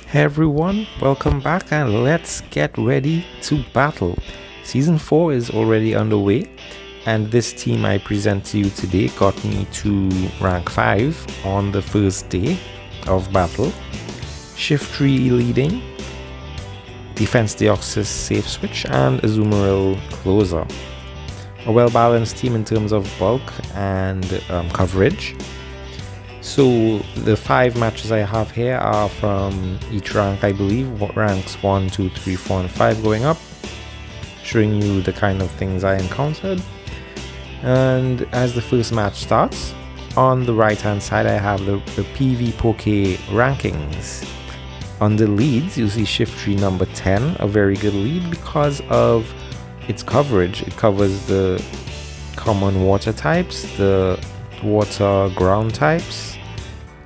Hey everyone, welcome back and let's get ready to battle. Season 4 is already underway and this team I present to you today got me to rank 5 on the first day of battle. Shiftry leading, defense deoxys safe switch and azumarill closer. A well balanced team in terms of bulk and coverage. So the 5 matches I have here are from each rank, I believe, ranks 1, 2, 3, 4 and 5 going up, showing you the kind of things I encountered. And as the first match starts, on the right hand side I have the PV Poke rankings. On the leads you see Shiftry number 10, a very good lead because of its coverage. It covers the common water types, the water ground types.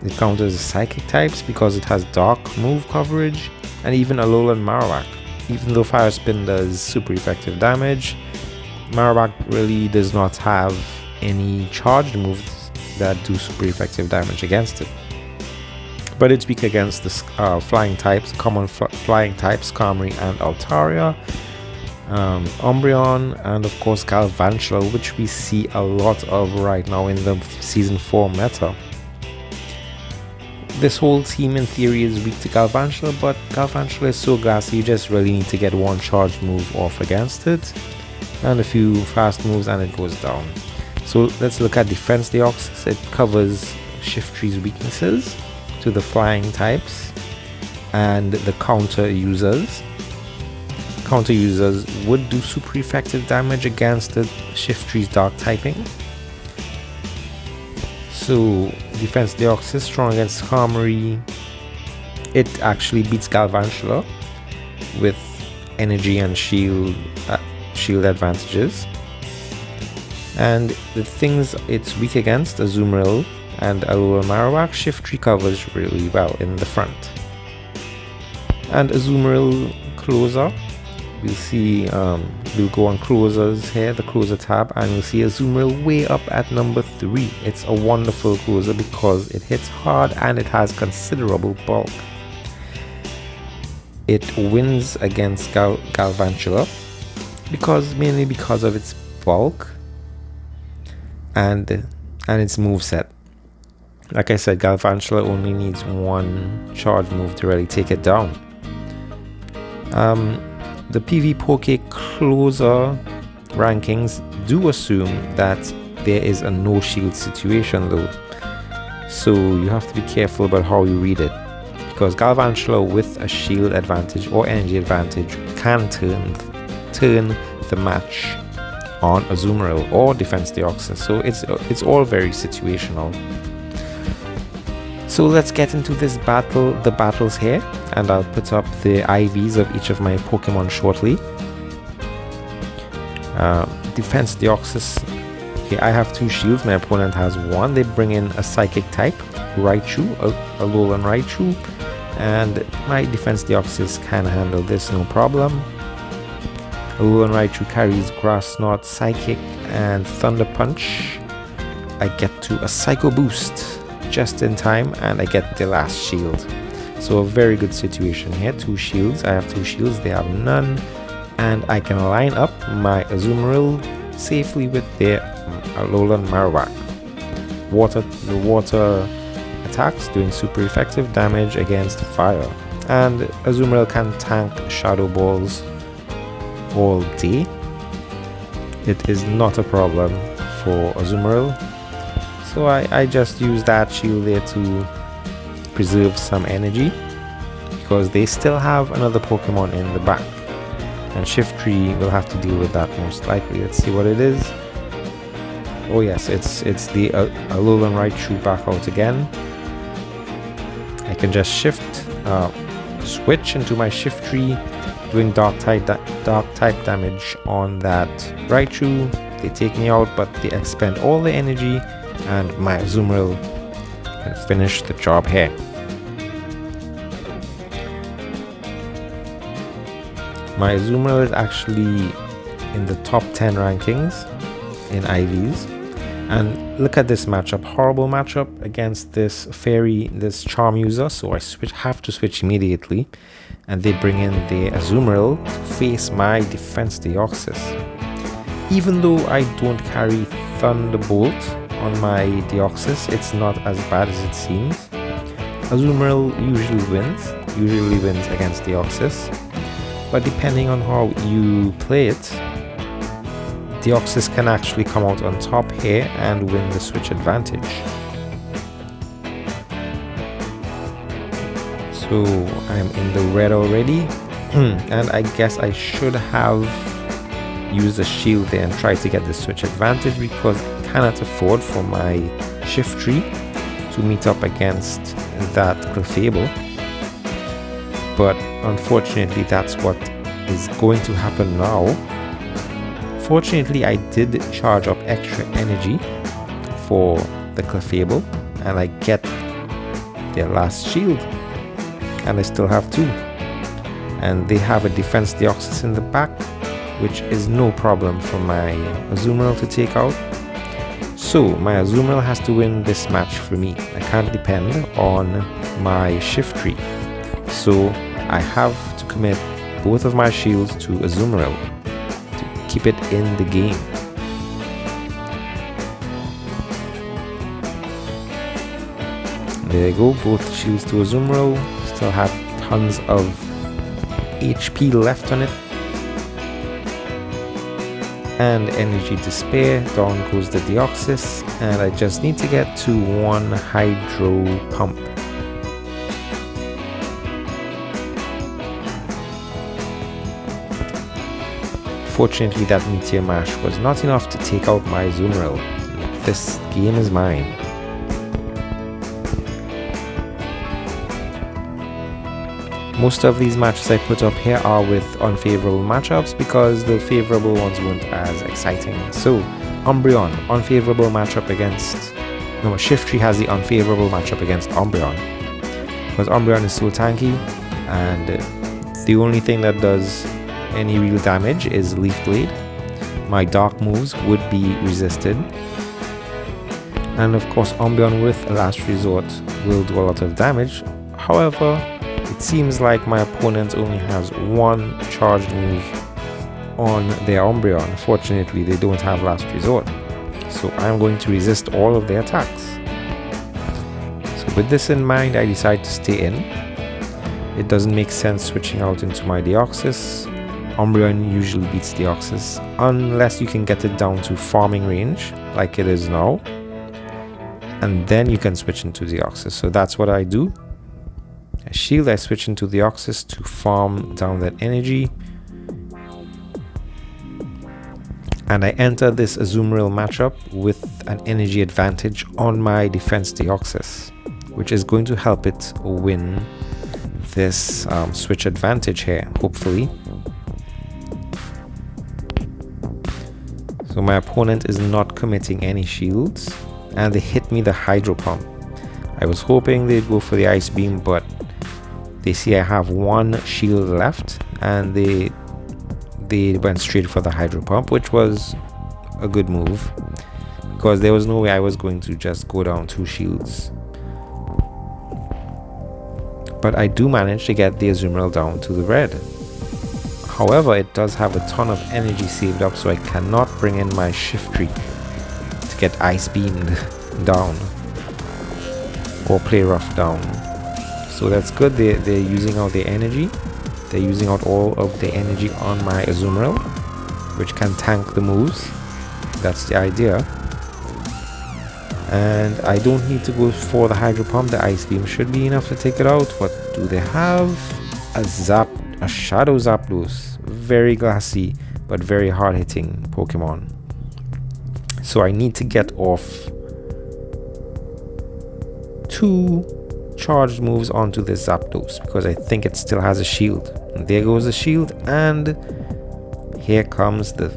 It counters psychic types because it has dark move coverage, and even Alolan Marowak. Even though Fire Spin does super effective damage, Marowak really does not have any charged moves that do super effective damage against it. But it's weak against the flying types, common flying types, Skarmory and Altaria, Umbreon, and of course Galvantula, which we see a lot of right now in the Season 4 meta. This whole team in theory is weak to Galvantula, but Galvantula is so gassy you just really need to get one charged move off against it and a few fast moves and it goes down. So let's look at defense deoxys. It covers Shiftry's weaknesses to the flying types and the counter users. Counter users would do super effective damage against the Shiftry's dark typing. So defense deoxys strong against Skarmory. It actually beats Galvantula with energy and shield advantages. And the things it's weak against, Azumarill and Alolan Marowak, Shiftry covers really well in the front. And Azumarill closer. We'll see, we'll go on closers here, the closer tab, and we'll see Azumarill way up at number 3. It's a wonderful closer because it hits hard and it has considerable bulk. It wins against Galvantula mainly because of its bulk and its moveset. Like I said, Galvantula only needs one charge move to really take it down. The PV Poke closer rankings do assume that there is a no shield situation though, so you have to be careful about how you read it, because Galvantula with a shield advantage or energy advantage can turn the match on Azumarill or defense deoxys, so it's all very situational. So let's get into the battles here, and I'll put up the IVs of each of my Pokemon shortly. Defense deoxys. Okay, I have 2 shields, my opponent has 1. They bring in a psychic type, Raichu, a Alolan Raichu, and my defense deoxys can handle this no problem. Alolan Raichu carries Grass Knot, Psychic, and Thunder Punch. I get to a Psycho Boost just in time and I get the last shield. So a very good situation here. 2 shields. I have 2 shields, they have none, and I can line up my Azumarill safely with their Alolan Marowak. The water attacks doing super effective damage against fire, and Azumarill can tank Shadow Balls all day. It is not a problem for Azumarill. So I just use that shield there to preserve some energy, because they still have another Pokemon in the back. And Shiftry will have to deal with that most likely. Let's see what it is. Oh yes, it's the Alolan Raichu back out again. I can just switch into my Shiftry, doing dark type damage on that Raichu. They take me out, but they expend all the energy, and my Azumarill can finish the job here. My Azumarill is actually in the top 10 rankings in IVs, And look at this matchup, horrible matchup against this fairy, this charm user. So I have to switch immediately, and they bring in the azumarill to face my defense deoxys. Even though I don't carry thunderbolt on my deoxys, it's not as bad as it seems. Azumarill usually wins against deoxys, but depending on how you play it, deoxys can actually come out on top here and win the switch advantage. So I'm in the red already, and I guess I should have used a shield there and tried to get the switch advantage, because I cannot afford for my shiftry to meet up against that Clefable. But unfortunately that's what is going to happen now. Fortunately, I did charge up extra energy for the Clefable, and I get their last shield, and I still have 2. And they have a defense deoxys in the back, which is no problem for my azumarill to take out. So my azumarill has to win this match for me. I can't depend on my shiftry. So I have to commit both of my shields to azumarill to keep it in the game. There you go, both shields to azumarill. Still have tons of HP left on it. And energy to spare. Down goes the deoxys, and I just need to get to 1 hydro pump. Fortunately, that meteor mash was not enough to take out my azumarill. This game is mine. Most of these matches I put up here are with unfavorable matchups, because the favorable ones weren't as exciting. So Umbreon, unfavorable matchup against... No, Shiftry has the unfavorable matchup against Umbreon, because Umbreon is so tanky, and the only thing that does any real damage is Leaf Blade. My dark moves would be resisted, and of course Umbreon with a last resort will do a lot of damage. However, it seems like my opponent only has 1 charged move on their Umbreon. Fortunately, they don't have last resort, so I'm going to resist all of their attacks. So with this in mind, I decide to stay in. It doesn't make sense switching out into my deoxys. Umbreon usually beats deoxys unless you can get it down to farming range like it is now, and then you can switch into deoxys. So that's what I do. I shield, I switch into deoxys to farm down that energy, and I enter this azumarill matchup with an energy advantage on my defense deoxys, which is going to help it win this switch advantage here, hopefully. So my opponent is not committing any shields, and they hit me the hydro pump. I was hoping they'd go for the ice beam, but they see I have 1 shield left, and they went straight for the hydro pump, which was a good move, because there was no way I was going to just go down 2 shields. But I do manage to get the azumarill down to the red. However, it does have a ton of energy saved up, so I cannot bring in my shiftry to get ice beamed down or play rough down. So that's good. They're using out their energy. They're using out all of the energy on my azumarill, which can tank the moves. That's the idea. And I don't need to go for the hydro pump. The ice beam should be enough to take it out. What do they have? A shadow Zapdos. Very glassy but very hard hitting Pokemon. So I need to get off 2 charged moves onto this Zapdos, because I think it still has a shield. And there goes the shield, and here comes the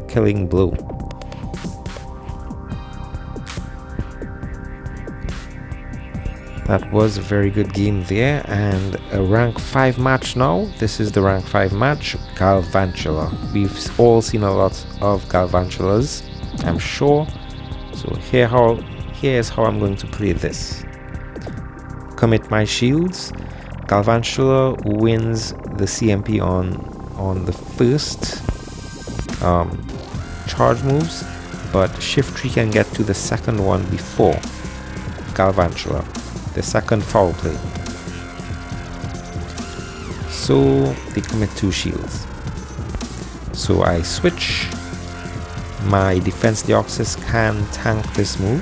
killing blow. That was a very good game there, and a rank 5 match now. This is the rank 5 match, Galvantula. We've all seen a lot of Galvantulas, I'm sure. So here's how I'm going to play this. Commit my shields. Galvantula wins the CMP on the first charge moves, but shiftry can get to the second one before Galvantula, the second foul play. So they commit 2 shields. So I switch. My defense deoxys can tank this move.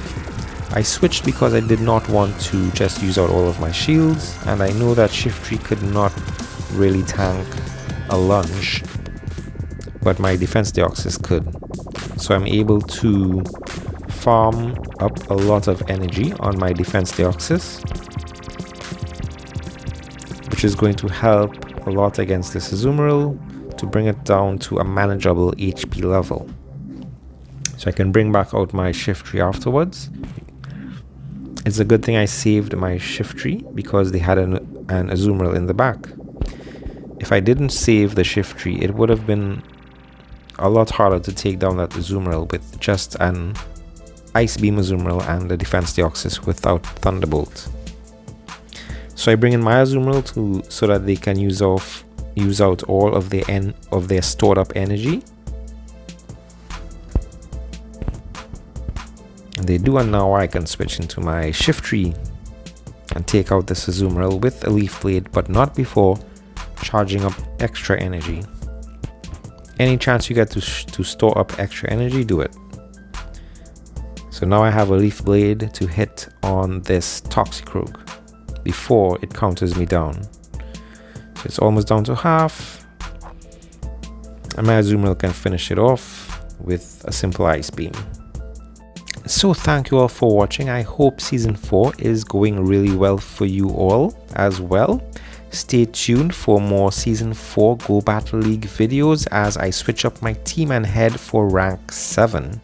I switched because I did not want to just use out all of my shields, and I know that shiftry could not really tank a lunge, but my defense deoxys could. So I'm able to farm up a lot of energy on my defense deoxys, which is going to help a lot against this azumarill to bring it down to a manageable HP level. So I can bring back out my shiftry afterwards. It's a good thing I saved my shiftry because they had an azumarill in the back. If I didn't save the shiftry, it would have been a lot harder to take down that azumarill with just an ice beam azumarill and the defense deoxys without thunderbolt. So I bring in my azumarill so that they can use out all of their stored up energy. And they do, and now I can switch into my shiftry and take out this azumarill with a leaf blade, but not before charging up extra energy. Any chance you get to store up extra energy, do it. So now I have a leaf blade to hit on this toxic rogue before it counters me down. So it's almost down to half, and my azumarill can finish it off with a simple ice beam. So thank you all for watching. I hope season 4 is going really well for you all as well. Stay tuned for more season 4 Go Battle League videos as I switch up my team and head for rank 7.